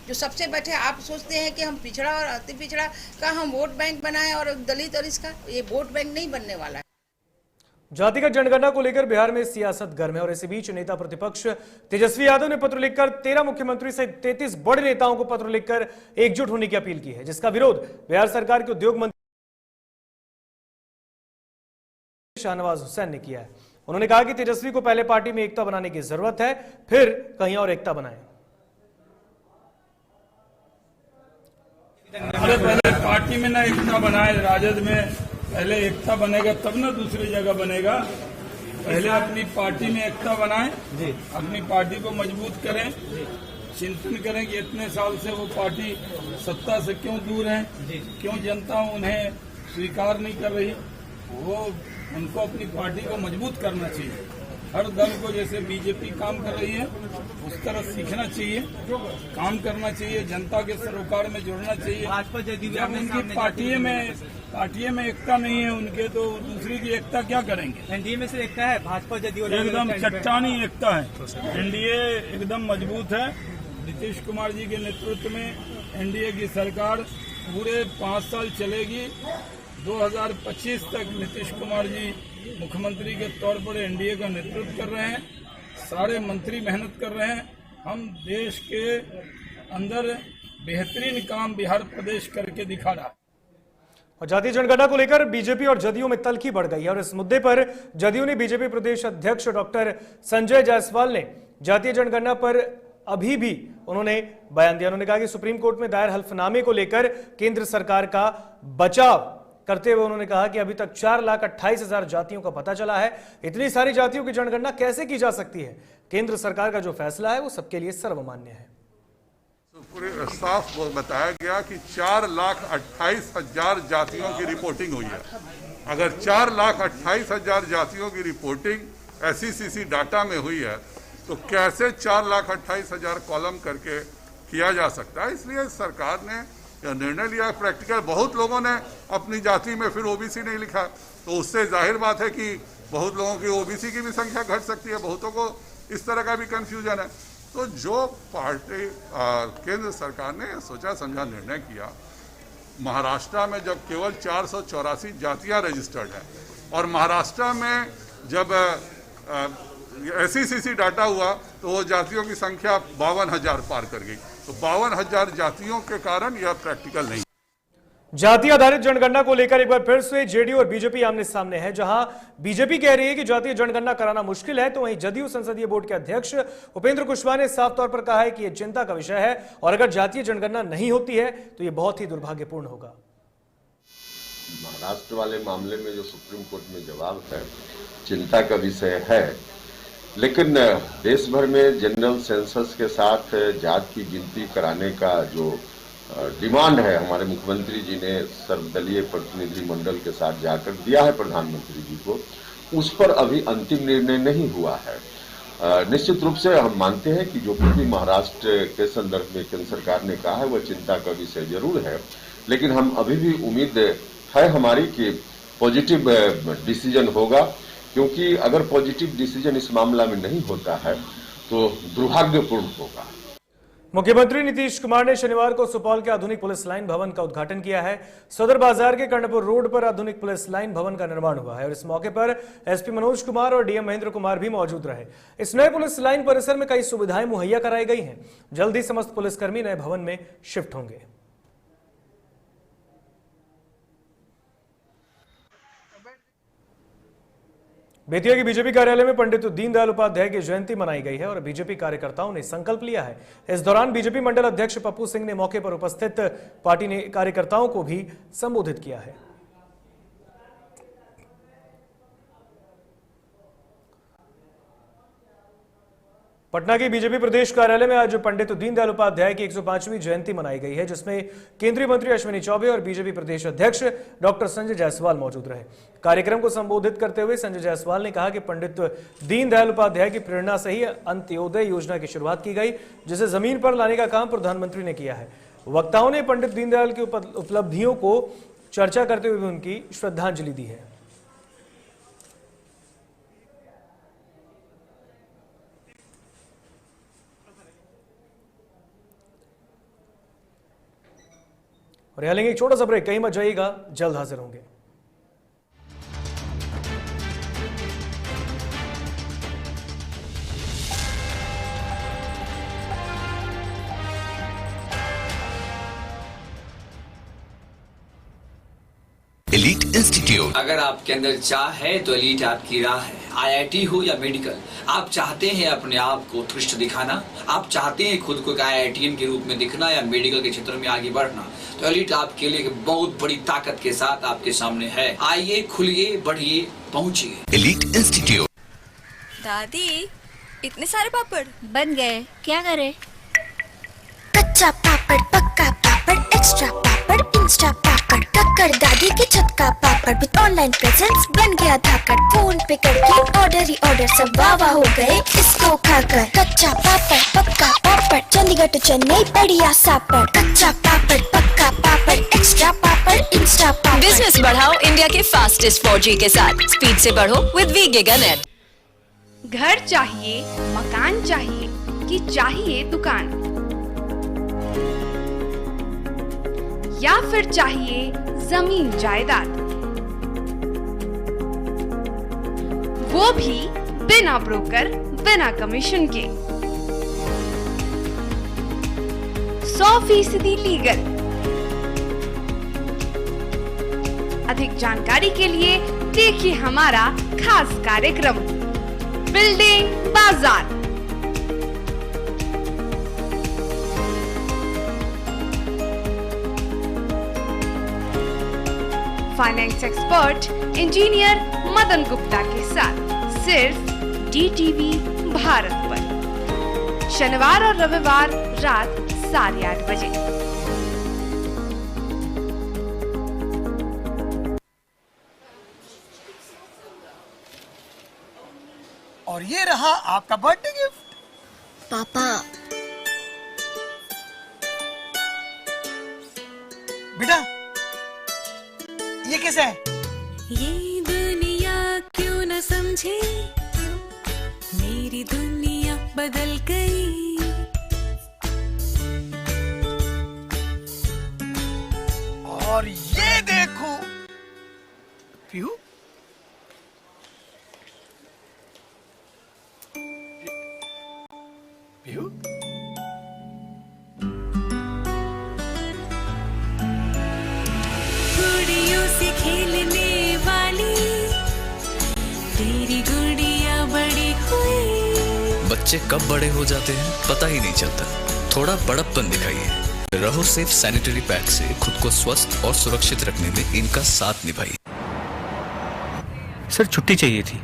जो सबसे बैठे, आप सोचते हैं कि हम पिछड़ा और अति पिछड़ा का हम वोट बैंक बनाएं और दलित और इसका, ये वोट बैंक नहीं बनने वाला है। जातिगत जनगणना को लेकर बिहार में सियासत गर्म है और इसी बीच नेता प्रतिपक्ष तेजस्वी यादव ने पत्र लिखकर 13 मुख्यमंत्री सहित 33 बड़े नेताओं को पत्र लिखकर एकजुट होने की अपील की है, जिसका विरोध बिहार सरकार के उद्योग मंत्री शाहनवाज हुसैन ने किया है। उन्होंने कहा कि तेजस्वी को पहले पार्टी में एकता बनाने की जरूरत है, फिर कहीं और एकता बनाएं। अरे पहले पार्टी में ना एकता बनाए, राजद में पहले एकता बनेगा तब ना दूसरी जगह बनेगा। पहले अपनी पार्टी में एकता बनाएं, अपनी पार्टी को मजबूत करें, चिंतन करें कि इतने साल से वो पार्टी सत्ता से क्यों दूर है, क्यों जनता उन्हें स्वीकार नहीं कर रही। वो उनको अपनी पार्टी को मजबूत करना चाहिए। हर दल को जैसे बीजेपी काम कर रही है उस तरह सीखना चाहिए, काम करना चाहिए, जनता के सरोकार में जुड़ना चाहिए। जब उनकी पार्टी में एकता नहीं है उनके, तो दूसरी की एकता क्या करेंगे। एनडीए में से एकता है, भाजपा जदयू एकदम चट्टानी एकता है। एनडीए एकदम मजबूत है। नीतीश कुमार जी के नेतृत्व में एनडीए की सरकार पूरे 5 साल चलेगी। 2025 तक नीतीश कुमार जी मुख्यमंत्री के तौर पर एनडीए का नेतृत्व कर रहे हैं। सारे मंत्री मेहनत कर रहे हैं। हम देश के अंदर बेहतरीन काम बिहार प्रदेश करके दिखा रहा है। और जातीय जनगणना को लेकर बीजेपी और जदयू में तल्खी बढ़ गई है और इस मुद्दे पर जदयू ने बीजेपी प्रदेश अध्यक्ष डॉक्टर संजय जायसवाल ने जातीय जनगणना पर अभी भी उन्होंने बयान दिया। उन्होंने कहा कि सुप्रीम कोर्ट में दायर हल्फनामे को लेकर केंद्र सरकार का बचाव करते हुए उन्होंने कहा कि अभी तक 4,28,000 जातियों का पता चला है। इतनी सारी जातियों की जनगणना कैसे की जा सकती है। केंद्र सरकार का जो फैसला है वो सबके लिए सर्वमान्य है। पूरे साफ बताया गया कि 4,28,000 जातियों की रिपोर्टिंग हुई है। अगर 4,28,000 जातियों की रिपोर्टिंग SECC डाटा में हुई है तो कैसे 4,28,000 कॉलम करके किया जा सकता है। इसलिए सरकार ने यह निर्णय लिया। प्रैक्टिकल बहुत लोगों ने अपनी जाति में फिर ओबीसी नहीं लिखा, तो उससे जाहिर बात है कि बहुत लोगों की ओबीसी की भी संख्या घट सकती है। बहुतों को इस तरह का भी कंफ्यूजन है। तो जो पार्टी केंद्र सरकार ने सोचा समझा निर्णय किया, महाराष्ट्र में जब केवल 484 जातियां रजिस्टर्ड हैं और महाराष्ट्र में जब SECC डाटा हुआ तो वो जातियों की संख्या 52,000 पार कर गई। तो 52,000 जातियों के कारण यह प्रैक्टिकल नहीं। जाति आधारित जनगणना को लेकर एक बार फिर से जेडीयू और बीजेपी आमने सामने है। जहां बीजेपी कह रही है कि जातीय जनगणना कराना मुश्किल है, तो वहीं जदयू संसदीय बोर्ड के अध्यक्ष उपेंद्र कुशवाहा ने साफ तौर पर कहा है कि यह चिंता का विषय है और अगर जातीय जनगणना नहीं होती है तो यह बहुत ही दुर्भाग्यपूर्ण होगा। महाराष्ट्र वाले मामले में जो सुप्रीम कोर्ट में जवाब है, चिंता का विषय है, लेकिन देश भर में जनरल सेंसस के साथ जात की गिनती कराने का जो डिमांड है, हमारे मुख्यमंत्री जी ने सर्वदलीय प्रतिनिधि मंडल के साथ जाकर दिया है प्रधानमंत्री जी को, उस पर अभी अंतिम निर्णय नहीं हुआ है। निश्चित रूप से हम मानते हैं कि जो भी महाराष्ट्र के संदर्भ में केंद्र सरकार ने कहा है वह चिंता का विषय जरूर है, लेकिन हम अभी भी उम्मीद है हमारी कि पॉजिटिव डिसीजन होगा, क्योंकि अगर पॉजिटिव डिसीजन इस मामला में नहीं होता है तो दुर्भाग्यपूर्ण होगा। मुख्यमंत्री नीतीश कुमार ने शनिवार को सुपौल के आधुनिक पुलिस लाइन भवन का उद्घाटन किया है। सदर बाजार के कर्णपुर रोड पर आधुनिक पुलिस लाइन भवन का निर्माण हुआ है और इस मौके पर एसपी मनोज कुमार और डीएम महेंद्र कुमार भी मौजूद रहे। इस नए पुलिस लाइन परिसर में कई सुविधाएं मुहैया कराई गई हैं। जल्द ही समस्त पुलिसकर्मी नए भवन में शिफ्ट होंगे। बेतिया के बीजेपी कार्यालय में पंडित दीनदयाल उपाध्याय की जयंती मनाई गई है और बीजेपी कार्यकर्ताओं ने संकल्प लिया है। इस दौरान बीजेपी मंडल अध्यक्ष पप्पू सिंह ने मौके पर उपस्थित पार्टी ने कार्यकर्ताओं को भी संबोधित किया है। पटना के बीजेपी प्रदेश कार्यालय में आज पंडित दीनदयाल उपाध्याय की 105वीं जयंती मनाई गई है, जिसमें केंद्रीय मंत्री अश्विनी चौबे और बीजेपी प्रदेश अध्यक्ष डॉक्टर संजय जायसवाल मौजूद रहे। कार्यक्रम को संबोधित करते हुए संजय जायसवाल ने कहा कि पंडित दीनदयाल उपाध्याय की प्रेरणा से ही अंत्योदय योजना की शुरुआत की गई, जिसे जमीन पर लाने का काम प्रधानमंत्री ने किया है। वक्ताओं ने पंडित दीनदयाल की उपलब्धियों को चर्चा करते हुए उनकी श्रद्धांजलि दी है। और यहाँ लेंगे एक छोटा सा ब्रेक, कहीं मत जाइएगा, जल्द हाजिर होंगे। Elite institute. अगर आपके अंदर चाह है तो एलीट आपकी राह है। IIT हो या मेडिकल, आप चाहते हैं अपने आप को उत्कृष्ट दिखाना, आप चाहते हैं खुद को एक IITian के रूप में दिखना या मेडिकल के क्षेत्र में आगे बढ़ना, तो एलीट आपके लिए एक बहुत बड़ी ताकत के साथ आपके सामने है। आइए, खुलिए, बढ़िए, पहुंचिए। Elite institute. दादी, इतने सारे पापड़ बन गए, क्या करे? कच्चा पापड़, पक्का पापड़, एक्स्ट्रा पापड़, इंस्टा पापड़, टक्कर दादी के छत का पापड़ विद ऑनलाइन प्रेजेंस बन गया धाकड़। फोन पे करके ऑर्डर ही ऑर्डर, सब वाह हो गए इसको खाकर। कच्चा पापड़, पक्का पापड़, चंडीगढ़ टू चेन्नई बढ़िया सापड़। कच्चा पापड़, पक्का पापड़, एक्स्ट्रा पापड़, इंस्टा पापड़। बिजनेस बढ़ाओ इंडिया के फास्टेस्ट 4G के साथ। स्पीड से बढ़ो विद वी गिगानेट। घर चाहिए, मकान चाहिए कि चाहिए दुकान, या फिर चाहिए जमीन जायदाद, वो भी बिना ब्रोकर, बिना कमीशन के, 100% लीगल। अधिक जानकारी के लिए देखिए हमारा खास कार्यक्रम बिल्डिंग बाजार। Finance expert engineer Madan Gupta के साथ सिर्फ DTV भारत पर, शनिवार और रविवार रात 8:30 बजे। और ये रहा आपका बर्थडे गिफ्ट। पापा, बेटा ये कैसा है? ये दुनिया क्यों न समझे, मेरी दुनिया बदल गई। और ये देखो पीहू, पीहू गुड़ियों से खेलने वाली तेरी गुड़िया बड़ी हुई। बच्चे कब बड़े हो जाते हैं पता ही नहीं चलता। थोड़ा बड़प्पन दिखाइए। रहो सेफ सैनिटरी पैड से खुद को स्वस्थ और सुरक्षित रखने में इनका साथ निभाइए। सर छुट्टी चाहिए थी।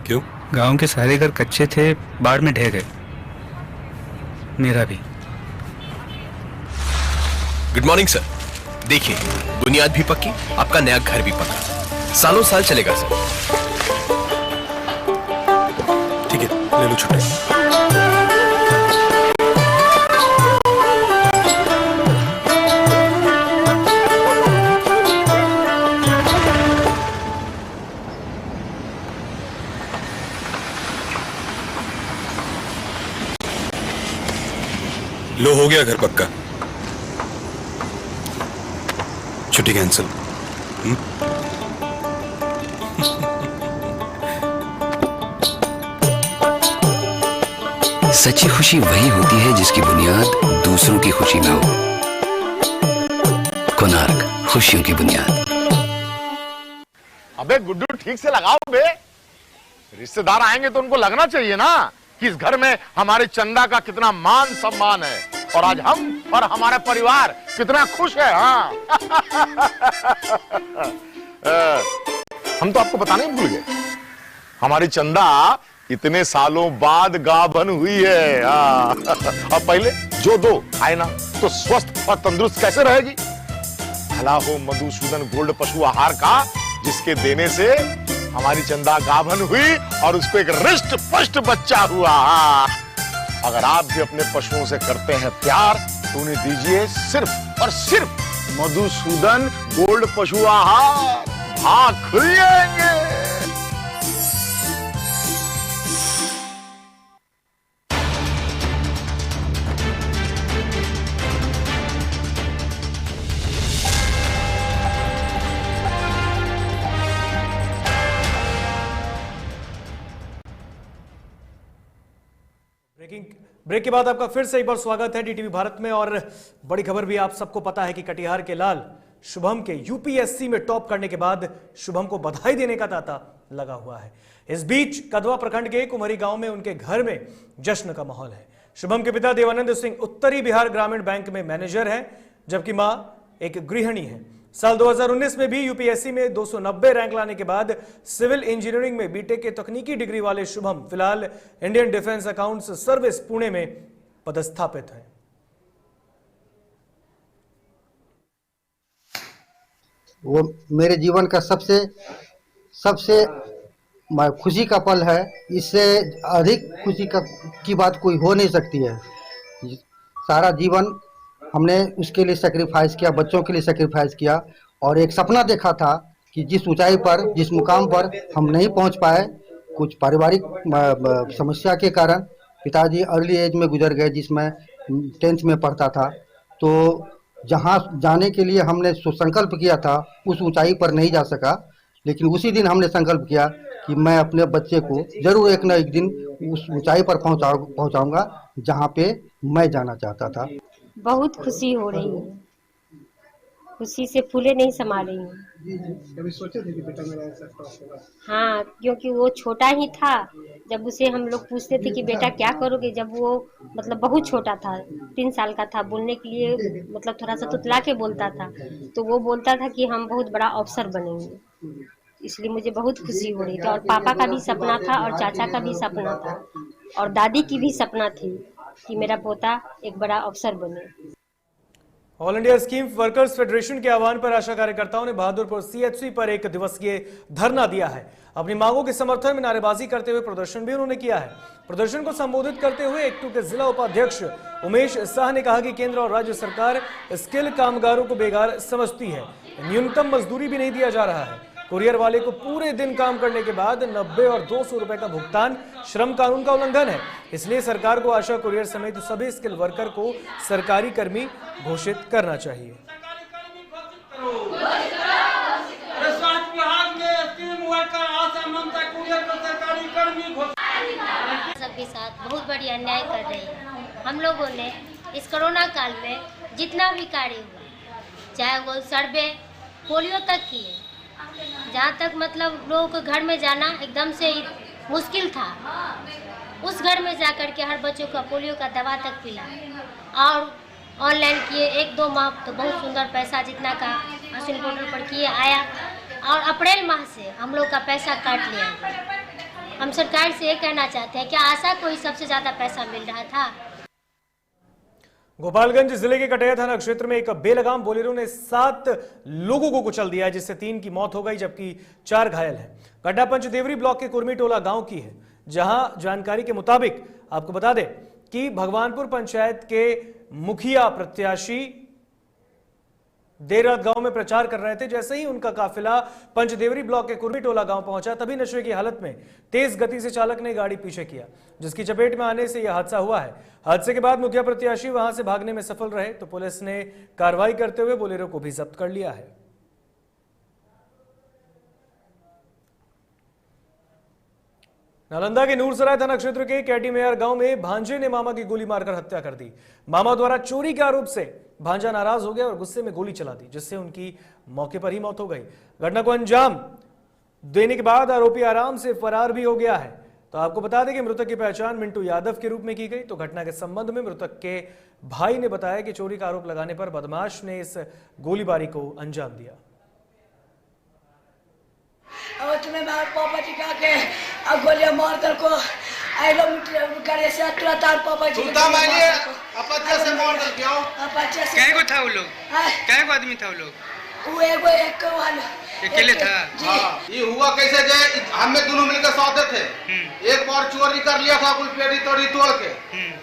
क्यों? गांव के सारे घर कच्चे थे, बाढ़ में ढह गए, मेरा भी। Good morning sir. देखिए, बुनियाद भी पक्की, आपका नया घर भी पक्का, सालों साल चलेगा सर। ठीक है, ले लो छुट्टी। लो, हो गया घर पक्का। छुट्टी कैंसिल। सच्ची खुशी वही होती है जिसकी बुनियाद दूसरों की खुशी में हो। कोणार्क, खुशियों की बुनियाद। अबे गुड्डू ठीक से लगाओ बे, रिश्तेदार आएंगे तो उनको लगना चाहिए ना कि इस घर में हमारे चंदा का कितना मान सम्मान है और आज हम और हमारा परिवार कितना खुश है। हाँ हम तो आपको बताने ही भूल गए, हमारी चंदा इतने सालों बाद गाभन हुई है। अब पहले जो दो खाए ना तो स्वस्थ और तंदुरुस्त कैसे रहेगी। भला हो मधुसूदन गोल्ड पशु आहार का, जिसके देने से हमारी चंदा गाभन हुई और उसको एक रिष्ट पुष्ट बच्चा हुआ। अगर आप भी अपने पशुओं से करते हैं प्यार तो उन्हें दीजिए सिर्फ और सिर्फ मधुसूदन गोल्ड पशु आहार। भाग खुल जाएंगे। ब्रेक के बाद आपका फिर से एक बार स्वागत है डीटीवी भारत में। और बड़ी खबर भी आप सबको पता है कि कटिहार के लाल शुभम के यूपीएससी में टॉप करने के बाद शुभम को बधाई देने का तांता लगा हुआ है। इस बीच कदवा प्रखंड के कुमरी गांव में उनके घर में जश्न का माहौल है। शुभम के पिता देवानंद सिंह उत्तरी बिहार ग्रामीण बैंक में मैनेजर हैं, जबकि मां एक गृहिणी है। साल 2019 में भी यूपीएससी में 290 रैंक लाने के बाद सिविल इंजीनियरिंग में बीटेक के तकनीकी डिग्री वाले शुभम फिलहाल Indian defence accounts service Pune में पदस्थापित हैं। वो मेरे जीवन का सबसे खुशी का पल है। इससे अधिक खुशी की बात कोई हो नहीं सकती है। सारा जीवन हमने उसके लिए सेक्रीफाइस किया, बच्चों के लिए सेक्रीफाइस किया, और एक सपना देखा था कि जिस ऊंचाई पर, जिस मुकाम पर हम नहीं पहुंच पाए, कुछ पारिवारिक समस्या के कारण पिताजी अर्ली एज में गुजर गए, जिसमें 10th में पढ़ता था। तो जहां जाने के लिए हमने संकल्प किया था उस ऊंचाई पर नहीं जा सका, लेकिन उसी दिन हमने संकल्प किया कि मैं अपने बच्चे को जरूर एक न एक दिन उस ऊंचाई पर पहुंचाऊंगा जहां पे मैं जाना चाहता था। बहुत खुशी हो रही है, खुशी से फूले नहीं समा रही हूँ। कभी सोचे थे कि बेटा मेरा ऐसा टॉप होगा? हाँ, क्योंकि वो छोटा ही था। जब उसे हम लोग पूछते थे कि बेटा क्या करोगे, जब वो मतलब बहुत छोटा था, 3 साल का था, बोलने के लिए मतलब थोड़ा सा तुतला के बोलता था, तो वो बोलता था कि हम बहुत बड़ा अफसर बनेंगे। इसलिए मुझे बहुत खुशी हो रही थी। और पापा का भी सपना था और चाचा का भी सपना था और दादी की भी सपना थी कि मेरा पोता एक बड़ा अफसर बने। All India scheme workers federation के आह्वान पर आशा कार्यकर्ताओं ने बहादुरपुर सीएचसी पर 1 दिवसीय धरना दिया है। अपनी मांगों के समर्थन में नारेबाजी करते हुए प्रदर्शन भी उन्होंने किया है। प्रदर्शन को संबोधित करते हुए एक्टू के जिला उपाध्यक्ष उमेश शाह ने कहा कि केंद्र और राज्य सरकार स्किल कामगारों को बेकार समझती है। न्यूनतम मजदूरी भी नहीं दिया जा रहा है। कुरियर वाले को पूरे दिन काम करने के बाद 90 और 200 रुपए का भुगतान श्रम कानून का उल्लंघन है। इसलिए सरकार को आशा कुरियर समेत सभी स्किल वर्कर को सरकारी कर्मी घोषित करना चाहिए। सबके साथ बहुत बड़ी अन्याय कर रही है। हम लोगों ने इस कोरोना काल में जितना भी कार्य हुआ, चाहे वो सर्वे पोलियो तक किए, जहाँ तक मतलब लोगों को घर में जाना एकदम से मुश्किल था, उस घर में जाकर के हर बच्चों का पोलियो का दवा तक पिला और ऑनलाइन किए। 1-2 माह तो बहुत सुंदर पैसा जितना का अश्विन पोर्टल पर किए आया और अप्रैल माह से हम लोग का पैसा काट लिया गया। हम सरकार से ये कहना चाहते हैं कि आशा को ही सबसे ज़्यादा पैसा मिल रहा था। गोपालगंज जिले के कटैया थाना क्षेत्र में एक बेलगाम बोलेरो ने 7 लोगों को कुचल दिया, जिससे 3 की मौत हो गई जबकि 4 घायल हैं। घटना पंचदेवरी ब्लॉक के कुर्मी टोला गांव की है, जहां जानकारी के मुताबिक आपको बता दें कि भगवानपुर पंचायत के मुखिया प्रत्याशी देर रात गांव में प्रचार कर रहे थे। जैसे ही उनका काफिला पंचदेवरी ब्लॉक के कुर्मी टोला गांव पहुंचा, तभी नशे की हालत में तेज गति से चालक ने गाड़ी पीछे किया, जिसकी चपेट में आने से यह हादसा हुआ है। हादसे के बाद मुखिया प्रत्याशी वहां से भागने में सफल रहे, तो पुलिस ने कार्रवाई करते हुए बोलेरो को भी जब्त कर लिया है। नालंदा के नूरसराय थाना क्षेत्र के कैटीमेयर गांव में भांजे ने मामा की गोली मारकर हत्या कर दी। मामा द्वारा चोरी के आरोप से भांजा नाराज हो गया और गुस्से में गोली चला दी, जिससे उनकी मौके पर ही मौत हो गई। घटना को अंजाम देने के बाद आरोपी आराम से फरार भी हो गया है। तो आपको बता दें कि मृतक की पहचान मिंटू यादव के रूप में की गई। तो घटना के संबंध में मृतक के भाई ने बताया कि चोरी का आरोप लगाने पर बदमाश ने इस गोलीबारी को अंजाम दिया। और तुम्हें मार पापा जी का के गोलियां मार कर को आई लो करे से तुरंत पापा जी सुनता मैंने अपच्चा से मार कर क्या अपच्चा से क्या को था वो लोग, क्या को आदमी था वो लोग? वो एक वाला अकेले था। हां, ये हुआ कैसे जे हमें दोनों मिलकर साथ थे। एक बार चोरी कर लिया था, कुल पेटी तोड़ी तोड़ के,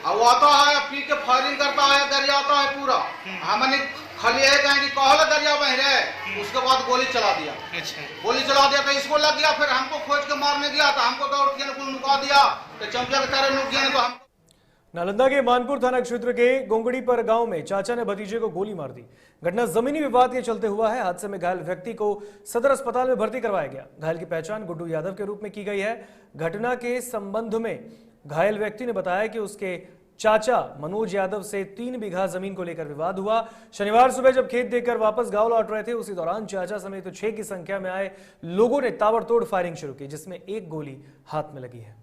अब वो आता है पी के फायरिंग करता है, गरियाता है पूरा। हमने खाली है कि कहला दरिया बह रहे, उसके बाद गोली चला दिया। अच्छा, गोली चला दिया तो इसको लग गया, फिर हमको खोज के मारने गया तो हमको दौड़ के कुल नुका दिया, तो चमचा के तरह नुक गया। तो हम नालंदा के मानपुर थाना क्षेत्र के गोंगड़ी पर गांव में चाचा ने भतीजे को गोली मार दी। घटना जमीनी विवाद के चलते हुआ है। हादसे में घायल व्यक्ति को सदर अस्पताल में भर्ती करवाया गया। घायल की पहचान गुड्डू यादव के रूप में की गई है। घटना के संबंध में घायल व्यक्ति ने बताया कि उसके चाचा मनोज यादव से 3 बीघा जमीन को लेकर विवाद हुआ। शनिवार सुबह जब खेत देखकर वापस गांव लौट रहे थे, उसी दौरान चाचा समेत 6 की संख्या में आए लोगों ने ताबड़तोड़ फायरिंग शुरू की, जिसमें एक गोली हाथ में लगी है।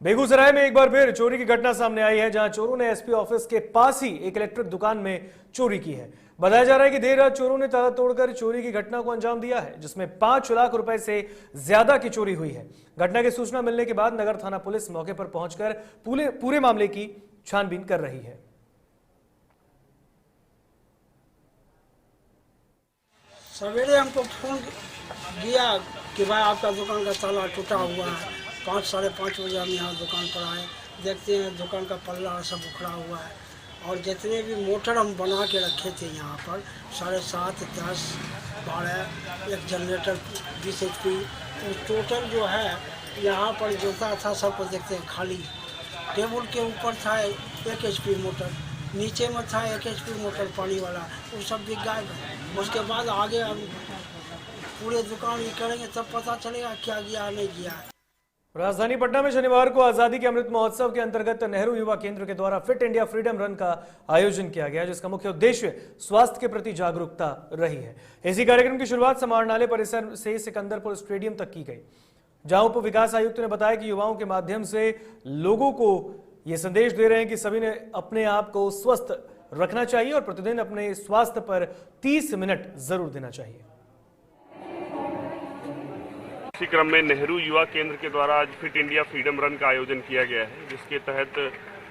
बेगूसराय में एक बार फिर चोरी की घटना सामने आई है, जहां चोरों ने एसपी ऑफिस के पास ही एक इलेक्ट्रिक दुकान में चोरी की है। बताया जा रहा है कि देर रात चोरों ने ताला तोड़कर चोरी की घटना को अंजाम दिया है, जिसमें 5 लाख रुपए से ज्यादा की चोरी हुई है। घटना की सूचना मिलने के बाद नगर थाना पुलिस मौके पर पहुंचकर पूरे मामले की छानबीन कर रही है। सवेरे हमको फोन दिया कि भाई आपका दुकान का ताला टूटा हुआ है। 5 साढ़े 5 बजे हम यहाँ दुकान पर आए, देखते हैं दुकान का पल्ला सब उखड़ा हुआ है और जितने भी मोटर हम बना के रखे थे यहाँ पर 7.5, 10, 12, एक जनरेटर 20 HP, तो टोटल जो है यहाँ पर जोता था सबको देखते हैं खाली। टेबल के ऊपर था 1 HP मोटर, नीचे में था 1 HP मोटर पानी वाला, वो सब भी गायब है। उसके बाद आगे हम पूरे दुकान ही करेंगे तब पता चलेगा क्या गया नहीं गया। राजधानी पटना में शनिवार को आजादी के अमृत महोत्सव के अंतर्गत नेहरू युवा केंद्र के द्वारा फिट इंडिया फ्रीडम रन का आयोजन किया गया, जिसका मुख्य उद्देश्य स्वास्थ्य के प्रति जागरूकता रही है। इसी कार्यक्रम की शुरुआत समाहरणालय परिसर से सिकंदरपुर स्टेडियम तक की गई, जहां उप विकास आयुक्त ने बताया कि युवाओं के माध्यम से लोगों को ये संदेश दे रहे हैं कि सभी ने अपने आप को स्वस्थ रखना चाहिए और प्रतिदिन अपने स्वास्थ्य पर 30 मिनट जरूर देना चाहिए। इसी क्रम में नेहरू युवा केंद्र के द्वारा आज फिट इंडिया फ्रीडम रन का आयोजन किया गया है, जिसके तहत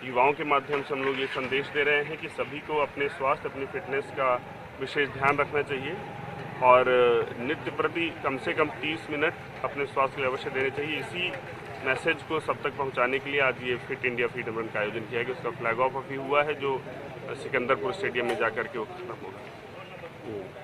युवाओं के माध्यम से हम लोग ये संदेश दे रहे हैं कि सभी को अपने स्वास्थ्य, अपनी फिटनेस का विशेष ध्यान रखना चाहिए और नित्य प्रति कम से कम 30 मिनट अपने स्वास्थ्य के लिए अवश्य देने चाहिए। इसी मैसेज को सब तक पहुंचाने के लिए आज ये फिट इंडिया फ्रीडम रन का आयोजन किया गया। उसका फ्लैग ऑफ अभी हुआ है, जो सिकंदरपुर स्टेडियम में जाकर के वो खत्म होगा।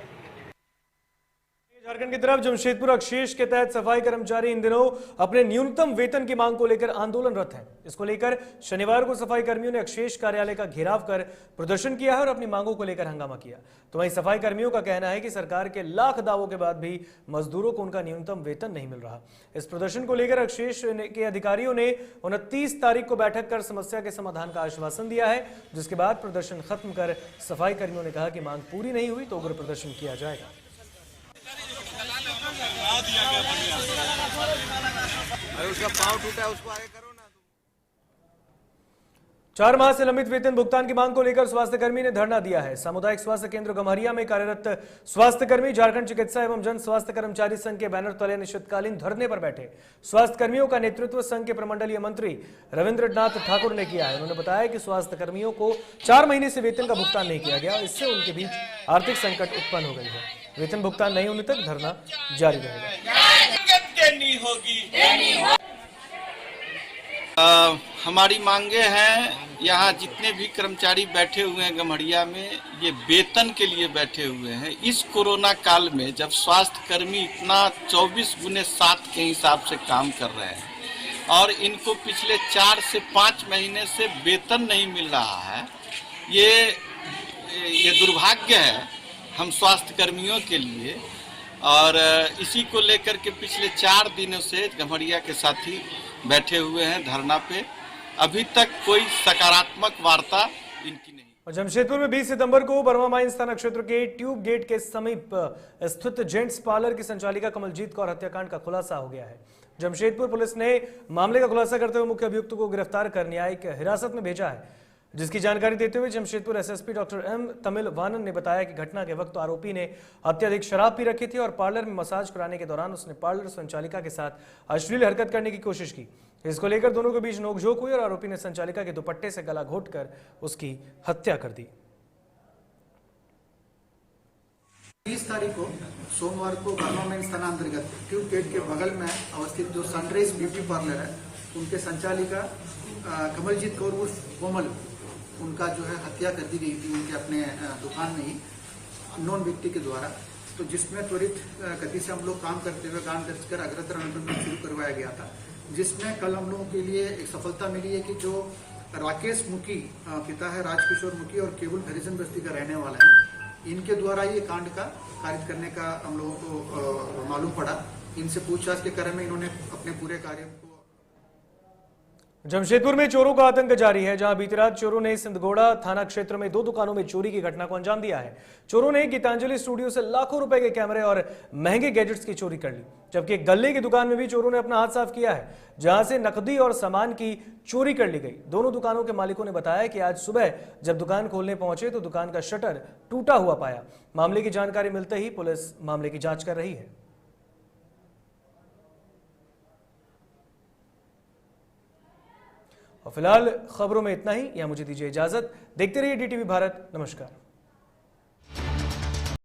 झारखंड की तरफ जमशेदपुर अक्षेश के तहत सफाई कर्मचारी इन दिनों अपने न्यूनतम वेतन की मांग को लेकर आंदोलनरत हैं। इसको लेकर शनिवार को सफाई कर्मियों ने अक्षेश कार्यालय का घेराव कर प्रदर्शन किया है और अपनी मांगों को लेकर हंगामा किया। तो वहीं सफाई कर्मियों का कहना है कि सरकार के लाख दावों के बाद भी मजदूरों को उनका न्यूनतम वेतन नहीं मिल रहा। इस प्रदर्शन को लेकर अक्षेश के अधिकारियों ने 29 तारीख को बैठक कर समस्या के समाधान का आश्वासन दिया है, जिसके बाद प्रदर्शन खत्म कर सफाई कर्मियों ने कहा कि मांग पूरी नहीं हुई तो उग्र प्रदर्शन किया जाएगा। उसका पाँव टूटा है, उसको आगे करो ना। 4 माह से लंबित वेतन भुगतान की मांग को लेकर स्वास्थ्यकर्मी ने धरना दिया है। सामुदायिक स्वास्थ्य केंद्र गम्हरिया में कार्यरत स्वास्थ्यकर्मी झारखंड चिकित्सा एवं जन स्वास्थ्य कर्मचारी संघ के बैनर तले अनिश्चितकालीन धरने पर बैठे। स्वास्थ्यकर्मियों का नेतृत्व संघ के प्रमंडलीय मंत्री रविंद्रनाथ ठाकुर ने किया है। उन्होंने बताया कि स्वास्थ्यकर्मियों को 4 महीने से वेतन का भुगतान नहीं किया गया, इससे उनके बीच आर्थिक संकट उत्पन्न हो गई है। वेतन भुगतान नहीं होने तक धरना जारी रहेगा। हमारी मांगे हैं, यहाँ जितने भी कर्मचारी बैठे हुए हैं गम्हरिया में, ये वेतन के लिए बैठे हुए हैं। इस कोरोना काल में जब स्वास्थ्य कर्मी इतना 24/7 के हिसाब से काम कर रहे हैं और इनको पिछले 4 से 5 महीने से वेतन नहीं मिल रहा है, ये दुर्भाग्य है हम स्वास्थ्य कर्मियों के लिए। और इसी को लेकर के पिछले 4 दिनों से गम्हरिया के साथी बैठे हुए हैं धरना पे। अभी तक कोई सकारात्मक वार्ता इनकी नहीं। और जमशेदपुर में 20 सितंबर को बर्मा माइंस थाना क्षेत्र के ट्यूब गेट के समीप स्थित जेंट्स पार्लर की संचालिका कमलजीत कौर हत्याकांड का खुलासा हो गया है। जमशेदपुर पुलिस ने मामले का खुलासा करते हुए मुख्य अभियुक्त को गिरफ्तार कर न्यायिक हिरासत में भेजा है, जिसकी जानकारी देते हुए Jamshedpur SSP doctor M Tamil Vanan ने बताया कि घटना के वक्त आरोपी ने अत्यधिक शराब पी रखी थी और पार्लर में मसाज कराने के दौरान उसने पार्लर संचालिका के साथ अश्लील हरकत करने की कोशिश की। इसको लेकर दोनों के बीच नोकझोंक हुई और आरोपी ने संचालिका के दुपट्टे से गला घोंटकर उसकी हत्या कर दी। 30 तारीख को सोमवार को बर्मा मेंस थाना अंतर्गत ट्यूब गेट के बगल में अवस्थित जो सनराइज ब्यूटी पार्लर है, उनके संचालिका कमलजीत कौर उर्फ कोमल, उनका जो है हत्या कर दी गई थी उनके अपने दुकान में ही अननोन व्यक्ति के द्वारा। तो जिसमें त्वरित गति से हम लोग काम करते हुए कांड दर्ज कर अग्रतर अनुसंधान शुरू करवाया गया था, जिसमें कल हम लोगों के लिए एक सफलता मिली है कि जो राकेश मुखी पिता है राजकिशोर मुखी और केवल हरिजन बस्ती का रहने वाला है, इनके द्वारा ये कांड का कारित करने का हम लोगों को मालूम पड़ा। इनसे पूछताछ के क्रम में इन्होंने अपने पूरे कार्य को जमशेदपुर में चोरों का आतंक जारी है, जहां बीती रात चोरों ने सिंधगोड़ा थाना क्षेत्र में 2 दुकानों में चोरी की घटना को अंजाम दिया है। चोरों ने गीतांजलि स्टूडियो से लाखों रुपए के कैमरे और महंगे गैजेट्स की चोरी कर ली, जबकि एक गल्ले की दुकान में भी चोरों ने अपना हाथ साफ किया है, जहां से नकदी और सामान की चोरी कर ली गई। दोनों दुकानों के मालिकों ने बताया कि आज सुबह जब दुकान खोलने पहुंचे तो दुकान का शटर टूटा हुआ पाया। मामले की जानकारी मिलते ही पुलिस मामले की जांच कर रही है। और फिलहाल खबरों में इतना ही। यहां मुझे दीजिए इजाजत। देखते रहिए DTV भारत। नमस्कार।